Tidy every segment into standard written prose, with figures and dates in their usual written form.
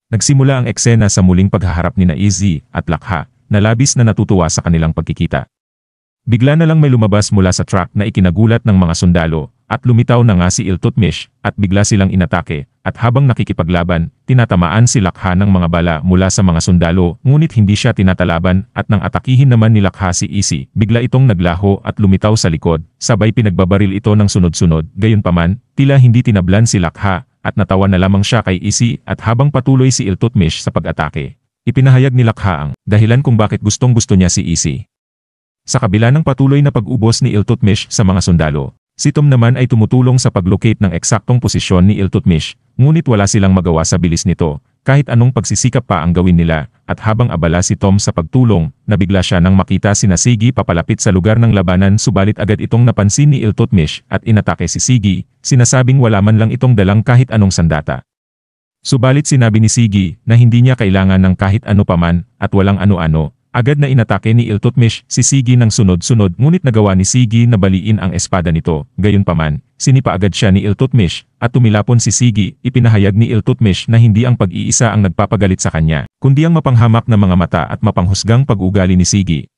Nagsimula ang eksena sa muling paghaharap ni Izzy at Lakha, na labis na natutuwa sa kanilang pagkikita. Bigla na lang may lumabas mula sa truck na ikinagulat ng mga sundalo, at lumitaw na nga si Iltutmish, at bigla silang inatake, at habang nakikipaglaban, tinatamaan si Lakha ng mga bala mula sa mga sundalo, ngunit hindi siya tinatalaban, at nang atakihin naman ni Lakha si Izzy, bigla itong naglaho at lumitaw sa likod, sabay pinagbabaril ito ng sunod-sunod, gayunpaman, tila hindi tinablan si Lakha, at natawa na lamang siya kay Izzy, at habang patuloy si Iltutmish sa pag-atake, ipinahayag ni Lakha ang dahilan kung bakit gustong-gusto niya si Izzy. Sa kabila ng patuloy na pag-ubos ni Iltutmish sa mga sundalo, si Tom naman ay tumutulong sa pag-locate ng eksaktong posisyon ni Iltutmish, ngunit wala silang magawa sa bilis nito, kahit anong pagsisikap pa ang gawin nila, at habang abala si Tom sa pagtulong, nabigla siya nang makita si Siggy papalapit sa lugar ng labanan subalit agad itong napansin ni Iltutmish at inatake si Siggy, sinasabing wala man lang itong dalang kahit anong sandata. Subalit sinabi ni Siggy na hindi niya kailangan ng kahit ano paman at walang ano-ano. Agad na inatake ni Iltutmish si Siggy ng sunod-sunod ngunit nagawa ni Siggy na baliin ang espada nito. Gayunpaman, sinipa agad siya ni Iltutmish at tumilapon si Siggy. Ipinahayag ni Iltutmish na hindi ang pag-iisa ang nagpapagalit sa kanya, kundi ang mapanghamak na mga mata at mapanghusgang pag-ugali ni Siggy.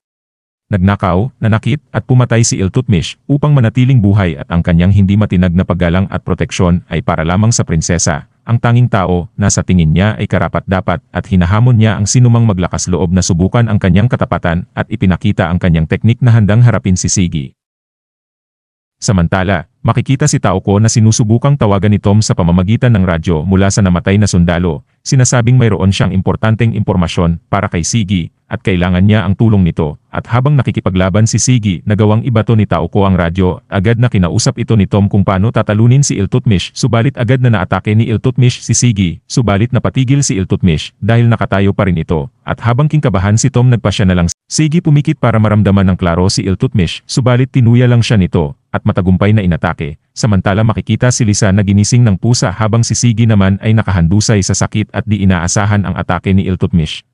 Nagnakaw, nanakit at pumatay si Iltutmish upang manatiling buhay at ang kanyang hindi matinag na paggalang at proteksyon ay para lamang sa prinsesa, ang tanging tao na sa tingin niya ay karapat-dapat at hinahamon niya ang sinumang maglakas loob na subukan ang kanyang katapatan at ipinakita ang kanyang teknik na handang harapin si Siggy. Samantala, makikita si Taoko na sinusubukang tawagan ni Tom sa pamamagitan ng radyo mula sa namatay na sundalo, sinasabing mayroon siyang importanteng impormasyon para kay Siggy at kailangan niya ang tulong nito, at habang nakikipaglaban si Siggy nagawang ibato ni Taoko ang radyo, agad na kinausap ito ni Tom kung paano tatalunin si Iltutmish subalit agad na naatake ni Iltutmish si Siggy, subalit napatigil si Iltutmish dahil nakatayo pa rin ito, at habang kinkabahan si Tom nagpasya na lang Siggy pumikit para maramdaman ng klaro si Iltutmish subalit tinuya lang siya nito, at matagumpay na inatake, samantala makikita si Lisa na ginising ng pusa habang si Siggy naman ay nakahandusay sa sakit at di inaasahan ang atake ni Iltutmish.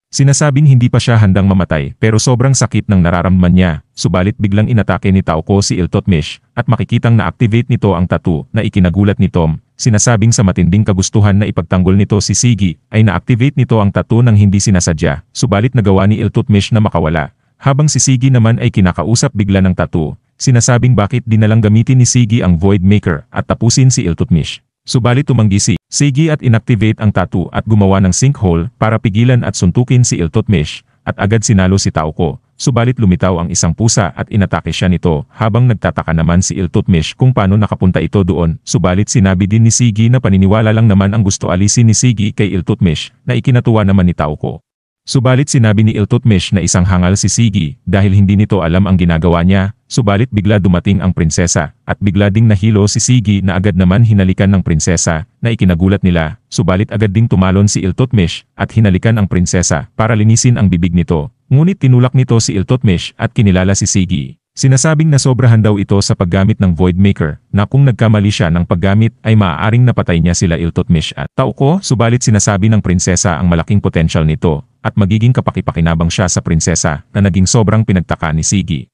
Sinasabing hindi pa siya handang mamatay pero sobrang sakit ng nararamdaman niya, subalit biglang inatake ni Taoko si Iltutmish at makikitang na-activate nito ang tattoo na ikinagulat ni Tom. Sinasabing sa matinding kagustuhan na ipagtanggol nito si Siggy ay na-activate nito ang tattoo nang hindi sinasadya, subalit nagawa ni Iltutmish na makawala. Habang si Siggy naman ay kinakausap bigla ng tattoo, sinasabing bakit di nalang gamitin ni Siggy ang Void Maker at tapusin si Iltutmish. Subalit tumanggi si Siggy at inactivate ang tattoo at gumawa ng sinkhole para pigilan at suntukin si Iltutmish, at agad sinalo si Taoko. Subalit lumitaw ang isang pusa at inatake siya nito habang nagtataka naman si Iltutmish kung paano nakapunta ito doon. Subalit sinabi din ni Siggy na paniniwala lang naman ang gusto alisin ni Siggy kay Iltutmish na ikinatuwa naman ni Taoko. Subalit sinabi ni Iltutmish na isang hangal si Siggy dahil hindi nito alam ang ginagawa niya, subalit bigla dumating ang prinsesa at bigla ding nahilo si Siggy na agad naman hinalikan ng prinsesa na ikinagulat nila, subalit agad ding tumalon si Iltutmish at hinalikan ang prinsesa para linisin ang bibig nito, ngunit tinulak nito si Iltutmish at kinilala si Siggy. Sinasabing nasobrahan daw ito sa paggamit ng Void Maker na kung nagkamali siya ng paggamit ay maaaring napatay niya sila Iltutmish at Taoko, subalit sinasabi ng prinsesa ang malaking potensyal nito at magiging kapakipakinabang siya sa prinsesa na naging sobrang pinagtaka ni Siggy.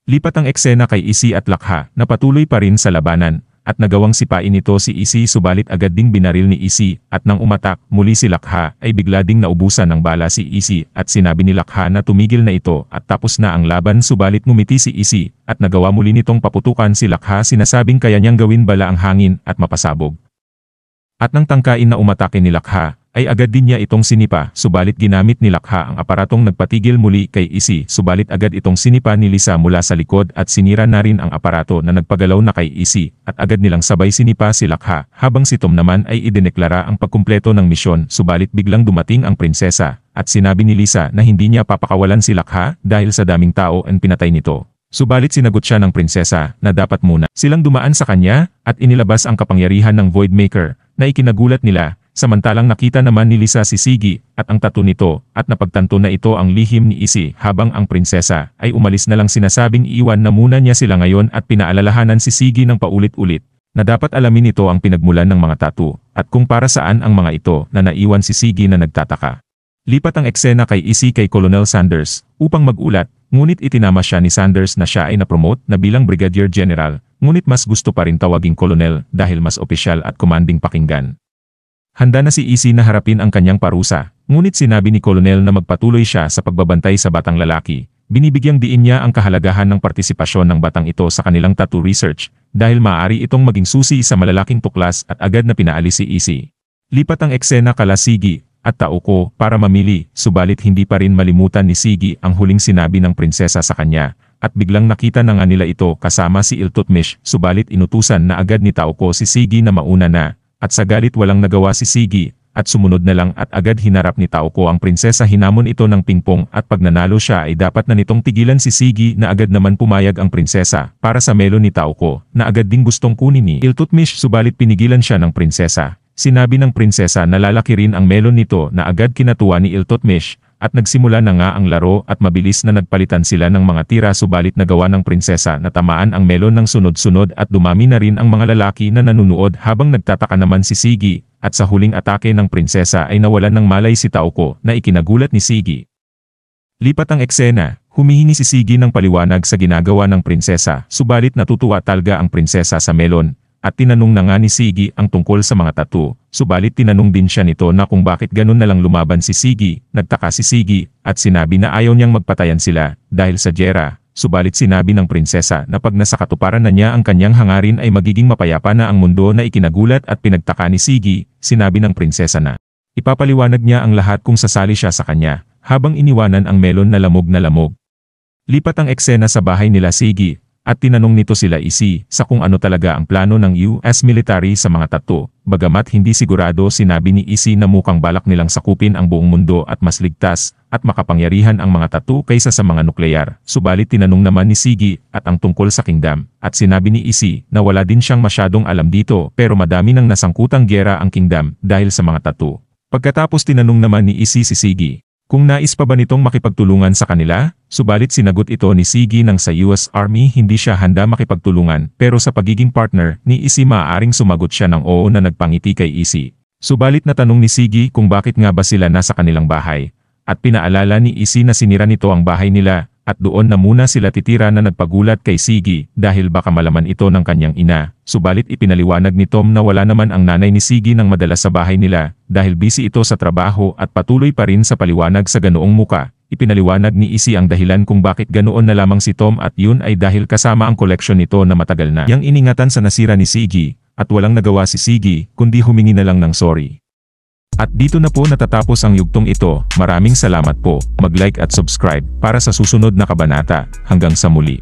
Lipat ang eksena kay Izzy at Lakha na patuloy pa rin sa labanan at nagawang sipain nito si Izzy subalit agad ding binaril ni Izzy at nang umatak muli si Lakha ay bigla ding naubusan ng bala si Izzy at sinabi ni Lakha na tumigil na ito at tapos na ang laban subalit ngumiti si Izzy at nagawa muli nitong paputukan si Lakha sinasabing kaya niyang gawin bala ang hangin at mapasabog. At nang tangkain na umatake ni Lakha, ay agad din niya itong sinipa, subalit ginamit ni Lakha ang aparatong nagpatigil muli kay Izzy, subalit agad itong sinipa ni Lisa mula sa likod at sinira na rin ang aparato na nagpagalaw na kay Izzy, at agad nilang sabay sinipa si Lakha, habang si Tom naman ay idineklara ang pagkumpleto ng misyon, subalit biglang dumating ang prinsesa, at sinabi ni Lisa na hindi niya papakawalan si Lakha dahil sa daming tao ang pinatay nito. Subalit sinagot siya ng prinsesa na dapat muna silang dumaan sa kanya at inilabas ang kapangyarihan ng Void Maker na ikinagulat nila. Samantalang nakita naman ni Lisa si Siggy at ang tattoo nito at napagtanto na ito ang lihim ni Izzy habang ang prinsesa ay umalis na lang sinasabing iiwan na muna niya sila ngayon at pinaalalahanan si Siggy ng paulit-ulit na dapat alamin nito ang pinagmulan ng mga tattoo at kung para saan ang mga ito na naiwan si Siggy na nagtataka. Lipat ang eksena kay Izzy kay Colonel Sanders upang mag-ulat, ngunit itinama siya ni Sanders na siya ay na-promote na bilang Brigadier General, ngunit mas gusto pa rin tawaging Colonel dahil mas opisyal at commanding pakinggan. Handa na si Izzy na harapin ang kanyang parusa, ngunit sinabi ni Colonel na magpatuloy siya sa pagbabantay sa batang lalaki. Binibigyang diin niya ang kahalagahan ng partisipasyon ng batang ito sa kanilang tattoo research dahil maaari itong maging susi sa malalaking tuklas at agad na pinaalis si Izzy. Lipat ang eksena kala Siggy at Taoko para mamili, subalit hindi pa rin malimutan ni Siggy ang huling sinabi ng prinsesa sa kanya, at biglang nakita na nga nila ito kasama si Iltutmish, subalit inutusan na agad ni Taoko si Siggy na mauna na, at sa galit walang nagawa si Siggy, at sumunod na lang at agad hinarap ni Taoko ang prinsesa. Hinamon ito ng pingpong at pag nanalo siya ay dapat na nitong tigilan si Siggy na agad naman pumayag ang prinsesa para sa melon ni Taoko na agad ding gustong kunin ni Iltutmish, subalit pinigilan siya ng prinsesa. Sinabi ng prinsesa na lalaki rin ang melon nito na agad kinatuwa ni Iltutmish at nagsimula na nga ang laro at mabilis na nagpalitan sila ng mga tira, subalit nagawa ng prinsesa na tamaan ang melon ng sunod-sunod at dumami na rin ang mga lalaki na nanunood habang nagtataka naman si Siggy at sa huling atake ng prinsesa ay nawalan ng malay si Taoko na ikinagulat ni Siggy. Lipat ang eksena, humihingi si Siggy ng paliwanag sa ginagawa ng prinsesa, subalit natutuwa talaga ang prinsesa sa melon. At tinanong na nga ni Siggy ang tungkol sa mga tattoo, subalit tinanong din siya nito na kung bakit ganun na lang lumaban si Siggy. Nagtaka si Siggy at sinabi na ayaw niyang magpatayan sila dahil sa giyera, subalit sinabi ng prinsesa na pag nasa katuparan na niya ang kanyang hangarin ay magiging mapayapa na ang mundo. Na ikinagulat at pinagtaka ni Siggy, sinabi ng prinsesa na ipapaliwanag niya ang lahat kung sasali siya sa kanya, habang iniwanan ang melon na lamog na lamog. Lipat ang eksena sa bahay nila Siggy. At tinanong nito sila Izzy sa kung ano talaga ang plano ng US military sa mga tattoo. Bagamat hindi sigurado, sinabi ni Izzy na mukhang balak nilang sakupin ang buong mundo at mas ligtas at makapangyarihan ang mga tattoo kaysa sa mga nuklear. Subalit tinanong naman ni Siggy at ang tungkol sa kingdom, at sinabi ni Izzy na wala din siyang masyadong alam dito pero madami nang nasangkutang giyera ang kingdom dahil sa mga tattoo. Pagkatapos tinanong naman ni Izzy si Siggy kung nais pa ba nitong makipagtulungan sa kanila, subalit sinagot ito ni Siggy nang sa US Army hindi siya handa makipagtulungan pero sa pagiging partner ni Izzy maaaring sumagot siya ng oo na nagpangiti kay Izzy. Subalit natanong ni Siggy kung bakit nga ba sila nasa kanilang bahay, at pinaalala ni Izzy na sinira nito ang bahay nila, at doon na muna sila titira na nagpagulat kay Siggy dahil baka malaman ito ng kanyang ina. Subalit ipinaliwanag ni Tom na wala naman ang nanay ni Siggy nang madalas sa bahay nila dahil busy ito sa trabaho at patuloy pa rin sa paliwanag sa ganoong muka. Ipinaliwanag ni Izzy ang dahilan kung bakit ganoon na lamang si Tom at yun ay dahil kasama ang koleksyon nito na matagal na yang iningatan sa nasira ni Siggy at walang nagawa si Siggy kundi humingi na lang ng sorry. At dito na po natatapos ang yugtong ito. Maraming salamat po. Mag-like at subscribe para sa susunod na kabanata. Hanggang sa muli.